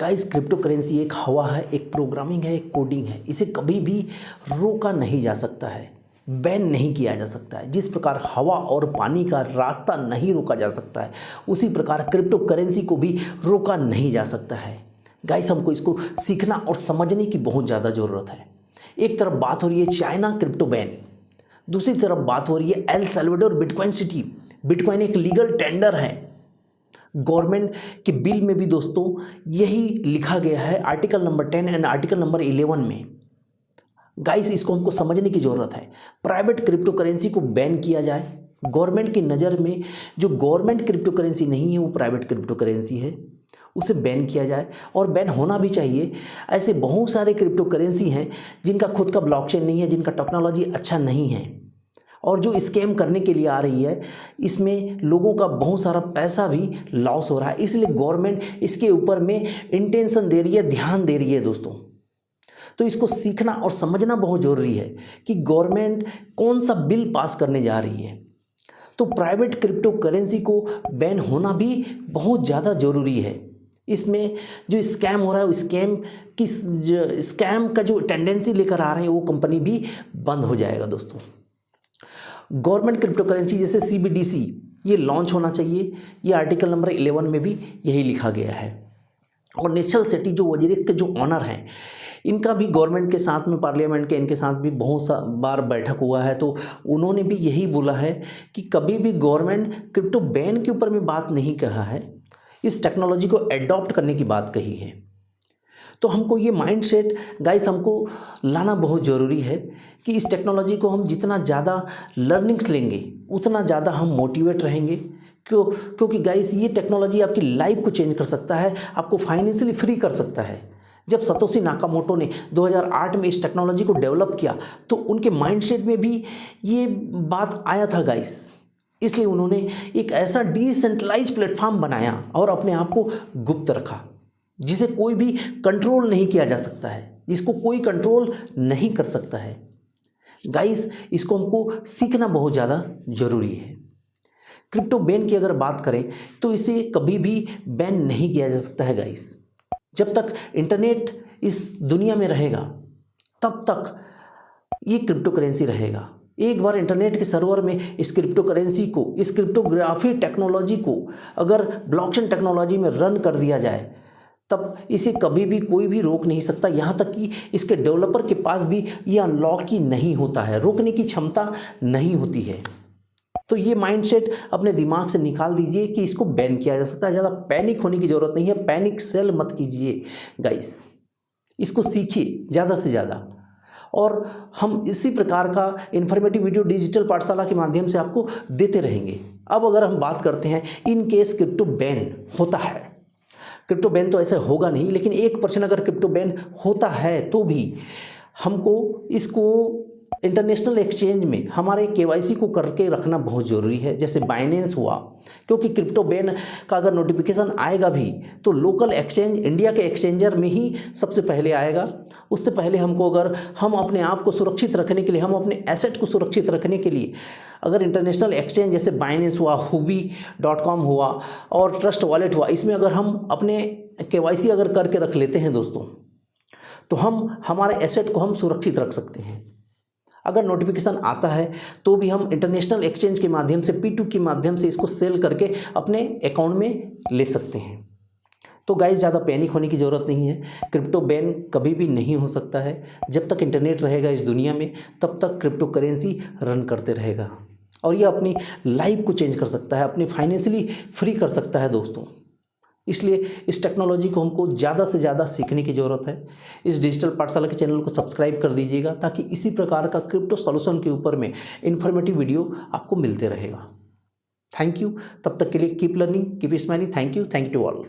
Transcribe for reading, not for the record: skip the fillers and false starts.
Guys crypto currency एक हवा है, एक प्रोग्रामिंग है, एक कोडिंग है। इसे कभी भी रोका नहीं जा सकता है, बैन नहीं किया जा सकता है। जिस प्रकार हवा और पानी का रास्ता नहीं रोका जा सकता है, उसी प्रकार क्रिप्टो करेंसी को भी रोका नहीं जा सकता है। गाइस हमको इसको सीखना और समझने की बहुत ज़्यादा ज़रूरत है। एक तरफ बात हो रही है चाइना क्रिप्टो बैन, दूसरी तरफ बात हो रही है El Salvador bitcoin city. Bitcoin एक लीगल टेंडर है। गवर्नमेंट के बिल में भी दोस्तों यही लिखा गया है, article number 10 and article number 11 में। गाइस इसको हमको समझने की ज़रूरत है। प्राइवेट क्रिप्टो करेंसी को बैन किया जाए। गवर्नमेंट की नज़र में जो गवर्नमेंट क्रिप्टो करेंसी नहीं है वो प्राइवेट क्रिप्टो करेंसी है, उसे बैन किया जाए और बैन होना भी चाहिए। ऐसे बहुत सारे क्रिप्टो करेंसी हैं जिनका खुद का ब्लॉकचेन नहीं है, जिनका टेक्नोलॉजी अच्छा नहीं है और जो स्कैम करने के लिए आ रही है, इसमें लोगों का बहुत सारा पैसा भी लॉस हो रहा है। इसलिए गवर्नमेंट इसके ऊपर में इंटेंशन दे रही है, ध्यान दे रही है दोस्तों। तो इसको सीखना और समझना बहुत ज़रूरी है कि गवर्नमेंट कौन सा बिल पास करने जा रही है। तो प्राइवेट क्रिप्टो करेंसी को बैन होना भी बहुत ज़्यादा ज़रूरी है। इसमें जो स्कैम हो रहा है, स्कैम का जो टेंडेंसी लेकर आ रहे हैं, वो कंपनी भी बंद हो जाएगा दोस्तों। गवर्नमेंट क्रिप्टो करेंसी जैसे CBDC ये लॉन्च होना चाहिए। ये आर्टिकल नंबर 11 में भी यही लिखा गया है। और नेशनल सिटी जो वजीर के जो ऑनर हैं, इनका भी गवर्नमेंट के साथ में, पार्लियामेंट के इनके साथ भी बहुत सा बार बैठक हुआ है। तो उन्होंने भी यही बोला है कि कभी भी गवर्नमेंट क्रिप्टो बैन के ऊपर में बात नहीं कहा है, इस टेक्नोलॉजी को एडॉप्ट करने की बात कही है। तो हमको ये माइंडसेट गाइस हमको लाना बहुत ज़रूरी है कि इस टेक्नोलॉजी को हम जितना ज़्यादा लर्निंग्स लेंगे उतना ज़्यादा हम मोटिवेट रहेंगे। क्योंकि गाइस ये टेक्नोलॉजी आपकी लाइफ को चेंज कर सकता है, आपको फाइनेंशियली फ्री कर सकता है। जब सतोशी नाकामोटो ने 2008 में इस टेक्नोलॉजी को डेवलप किया तो उनके माइंडसेट में भी ये बात आया था गाइस। इसलिए उन्होंने एक ऐसा डिसेंट्रलाइज प्लेटफॉर्म बनाया और अपने आप को गुप्त रखा, जिसे कोई भी कंट्रोल नहीं किया जा सकता है, जिसको कोई कंट्रोल नहीं कर सकता है। गाइस इसको हमको सीखना बहुत ज़्यादा ज़रूरी है। क्रिप्टो बैन की अगर बात करें तो इसे कभी भी बैन नहीं किया जा सकता है गाइस। जब तक इंटरनेट इस दुनिया में रहेगा तब तक ये क्रिप्टो करेंसी रहेगा। एक बार इंटरनेट के सर्वर में इस क्रिप्टो करेंसी को, इस क्रिप्टोग्राफी टेक्नोलॉजी को अगर ब्लॉकचेन टेक्नोलॉजी में रन कर दिया जाए तब इसे कभी भी कोई भी रोक नहीं सकता। यहाँ तक कि इसके डेवलपर के पास भी ये अनलॉक ही नहीं होता है, रोकने की क्षमता नहीं होती है। तो ये माइंडसेट अपने दिमाग से निकाल दीजिए कि इसको बैन किया जा सकता है। ज़्यादा पैनिक होने की ज़रूरत नहीं है, पैनिक सेल मत कीजिए गाइस। इसको सीखिए ज़्यादा से ज़्यादा। और हम इसी प्रकार का इन्फॉर्मेटिव वीडियो डिजिटल पाठशाला के माध्यम से आपको देते रहेंगे। अब अगर हम बात करते हैं इन केस क्रिप्टो बैन होता है, क्रिप्टो बैन तो ऐसे होगा नहीं, लेकिन 1% अगर क्रिप्टो बैन होता है तो भी हमको इसको इंटरनेशनल एक्सचेंज में हमारे KYC को करके रखना बहुत ज़रूरी है। जैसे बाइनेंस हुआ, क्योंकि क्रिप्टो बैन का अगर नोटिफिकेशन आएगा भी तो लोकल एक्सचेंज, इंडिया के एक्सचेंजर में ही सबसे पहले आएगा। उससे पहले हमको, अगर हम अपने आप को सुरक्षित रखने के लिए, हम अपने एसेट को सुरक्षित रखने के लिए अगर इंटरनेशनल एक्सचेंज जैसे बाइनेंस हुआ, huobi.com हुआ और ट्रस्ट वॉलेट हुआ, इसमें अगर हम अपने KYC अगर करके रख लेते हैं दोस्तों, तो हम हमारे एसेट को हम सुरक्षित रख सकते हैं। अगर नोटिफिकेशन आता है तो भी हम इंटरनेशनल एक्सचेंज के माध्यम से, P2 के माध्यम से इसको सेल करके अपने अकाउंट में ले सकते हैं। तो गाइस ज़्यादा पैनिक होने की ज़रूरत नहीं है। क्रिप्टो बैन कभी भी नहीं हो सकता है। जब तक इंटरनेट रहेगा इस दुनिया में तब तक क्रिप्टो करेंसी रन करते रहेगा और ये अपनी लाइफ को चेंज कर सकता है, अपनी फाइनेंशियली फ्री कर सकता है दोस्तों। इसलिए इस टेक्नोलॉजी को हमको ज़्यादा से ज़्यादा सीखने की ज़रूरत है। इस डिजिटल पाठशाला के चैनल को सब्सक्राइब कर दीजिएगा ताकि इसी प्रकार का क्रिप्टो सॉल्यूशन के ऊपर में इन्फॉर्मेटिव वीडियो आपको मिलते रहेगा। Thank you. तब तक के लिए keep learning, keep smiling. Thank you to all.